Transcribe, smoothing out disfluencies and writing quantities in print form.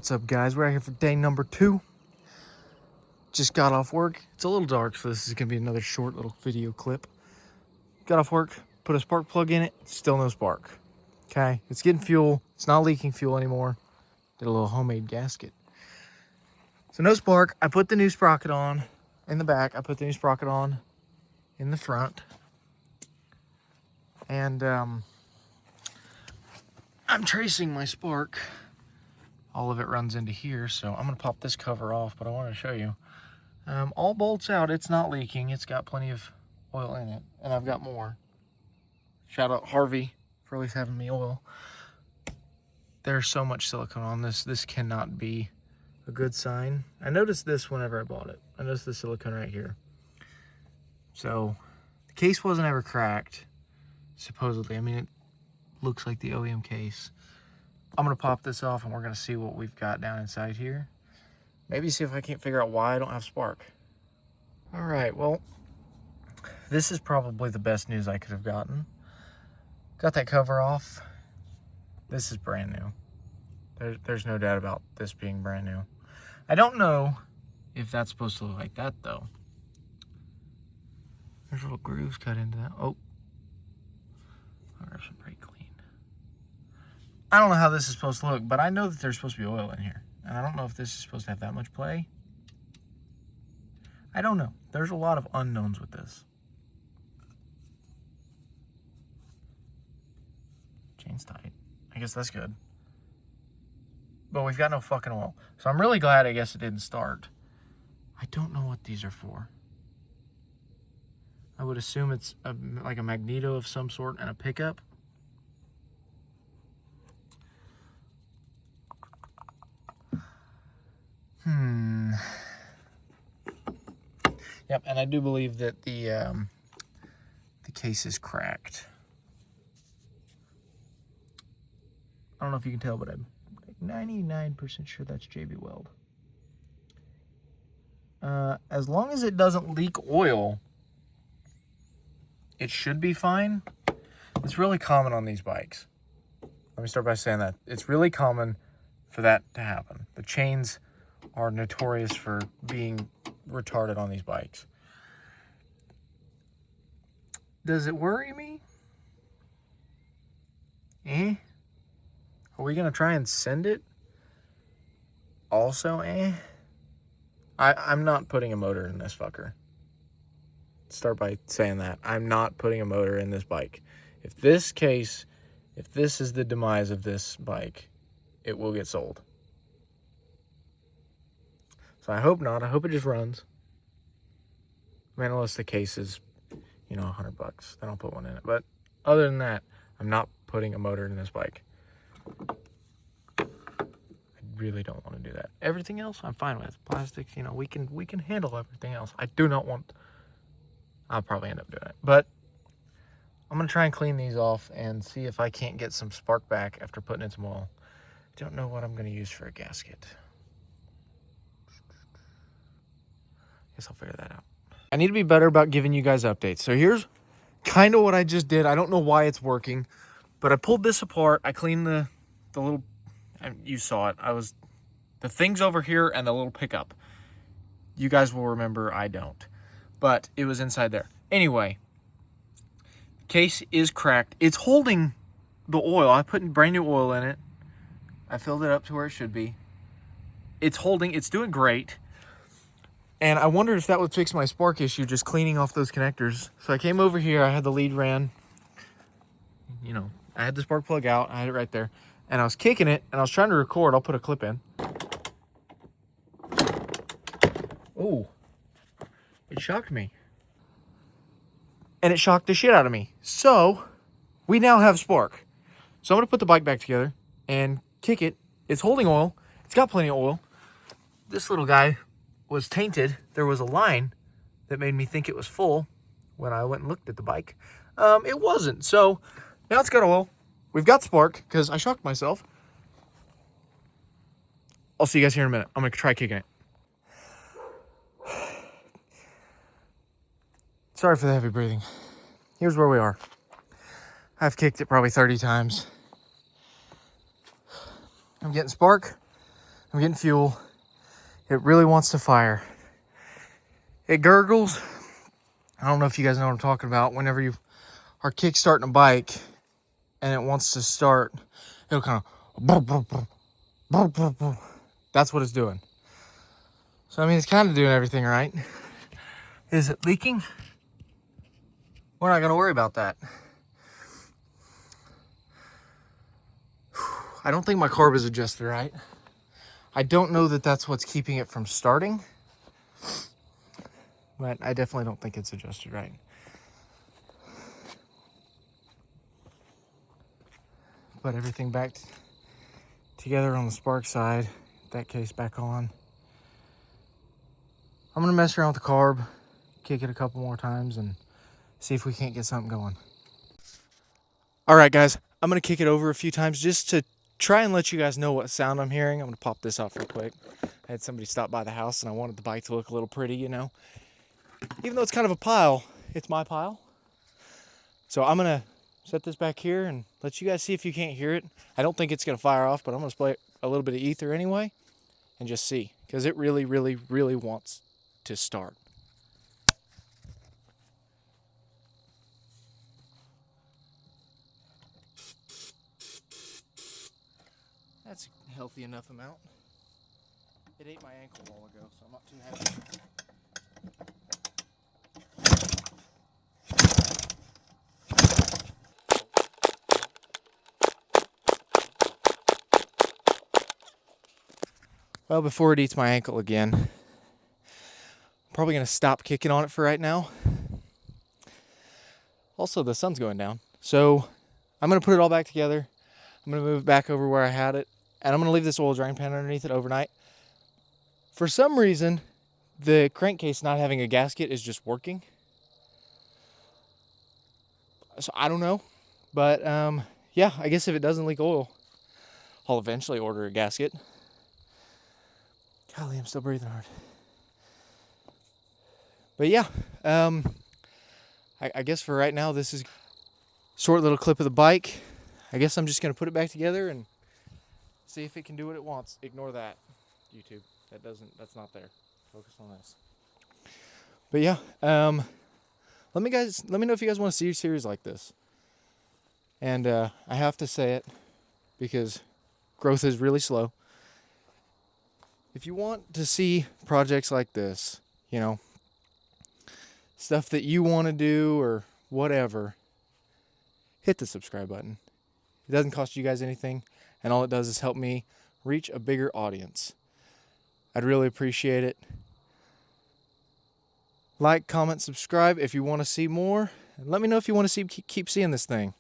What's up, guys? We're out here for day number 2. Just got off work. It's a little dark, so this is gonna be another short little video clip. Got off work, put a spark plug in it, still no spark. Okay, it's getting fuel. It's not leaking fuel anymore. Did a little homemade gasket. So no spark. I put the new sprocket on in the back. I put the new sprocket on in the front. And I'm tracing my spark. All of it runs into here, so I'm gonna pop this cover off, but I wanted to show you. All bolts out, it's not leaking. It's got plenty of oil in it, and I've got more. Shout out Harvey for always having me oil. There's so much silicone on this. This cannot be a good sign. I noticed this whenever I bought it. I noticed the silicone right here. So the case wasn't ever cracked, supposedly. I mean, it looks like the OEM case. I'm gonna pop this off and we're gonna see what we've got down inside here. Maybe see if I can't figure out why I don't have spark. All right, well, this is probably the best news I could have gotten. Got that cover off. This is brand new. There's no doubt about this being brand new. I don't know if that's supposed to look like that though. There's little grooves cut into that. Oh, I'll grab some brake clean. I don't know how this is supposed to look, but I know that there's supposed to be oil in here. And I don't know if this is supposed to have that much play. I don't know. There's a lot of unknowns with this. Chain's tight. I guess that's good. But we've got no fucking oil. So I'm really glad, I guess, it didn't start. I don't know what these are for. I would assume it's like a magneto of some sort and a pickup. Yep, and I do believe that the case is cracked. I don't know if you can tell, but I'm 99% sure that's JB Weld. As long as it doesn't leak oil, it should be fine. It's really common on these bikes. Let me start by saying that. It's really common for that to happen. The chains are notorious for being retarded on these bikes. Does it worry me? Are we gonna try and send it? Also, I'm not putting a motor in this fucker. Start by saying that. I'm not putting a motor in this bike. If this is the demise of this bike, it will get sold. So I hope not. I hope it just runs. I mean, unless the case is, $100. Then I'll put one in it. But other than that, I'm not putting a motor in this bike. I really don't want to do that. Everything else, I'm fine with. Plastics, we can handle everything else. I do not want. I'll probably end up doing it. But I'm gonna try and clean these off and see if I can't get some spark back after putting in some oil. Don't know what I'm gonna use for a gasket. Guess I'll figure that out. I need to be better about giving you guys updates. So here's kind of what I just did. I don't know why it's working, but I pulled this apart. I cleaned the little, you saw it. The things over here and the little pickup. You guys will remember, I don't. But it was inside there. Anyway, the case is cracked. It's holding the oil. I put brand new oil in it. I filled it up to where it should be. It's doing great. And I wondered if that would fix my spark issue, just cleaning off those connectors. So I came over here, I had the lead ran. I had the spark plug out, I had it right there. And I was kicking it, and I was trying to record. I'll put a clip in. Oh, it shocked me. And it shocked the shit out of me. So, we now have spark. So I'm gonna put the bike back together and kick it. It's holding oil. It's got plenty of oil. This little guy was tainted. There was a line that made me think it was full when I went and looked at the bike. It wasn't. So now it's got oil. We've got spark because I shocked myself. I'll see you guys here in a minute. I'm gonna try kicking it. Sorry for the heavy breathing. Here's where we are. I've kicked it probably 30 times. I'm getting spark. I'm getting fuel. It really wants to fire. It gurgles. I don't know if you guys know what I'm talking about. Whenever you are kickstarting a bike and it wants to start, it'll kind of, that's what it's doing. So, I mean, it's kind of doing everything right. Is it leaking? We're not going to worry about that. I don't think my carb is adjusted right. I don't know that that's what's keeping it from starting, but I definitely don't think it's adjusted right. Put everything back together on the spark side. That case back on. I'm gonna mess around with the carb, kick it a couple more times, and see if we can't get something going. All right, guys, I'm gonna kick it over a few times just to try and let you guys know what sound I'm hearing. I'm gonna pop this off real quick. I had somebody stop by the house and I wanted the bike to look a little pretty, you know. Even though it's kind of a pile, it's my pile. So I'm gonna set this back here and let you guys see if you can't hear it. I don't think it's gonna fire off, but I'm gonna spray a little bit of ether anyway and just see, because it really, really, really wants to start. That's a healthy enough amount. It ate my ankle a while ago, so I'm not too happy. Well, before it eats my ankle again, I'm probably going to stop kicking on it for right now. Also, the sun's going down, so I'm going to put it all back together. I'm going to move it back over where I had it, and I'm going to leave this oil drain pan underneath it overnight. For some reason, the crankcase not having a gasket is just working. So I don't know, but yeah, I guess if it doesn't leak oil, I'll eventually order a gasket. Golly, I'm still breathing hard. But yeah, I guess for right now, this is a short little clip of the bike. I guess I'm just going to put it back together and see if it can do what it wants. Ignore that, YouTube. That's not there. Focus on this. But yeah, let me know if you guys want to see a series like this. And I have to say it because growth is really slow. If you want to see projects like this, you know, stuff that you want to do or whatever, hit the subscribe button. It doesn't cost you guys anything, and all it does is help me reach a bigger audience. I'd really appreciate it. Like, comment, subscribe if you want to see more. And let me know if you want to keep seeing this thing.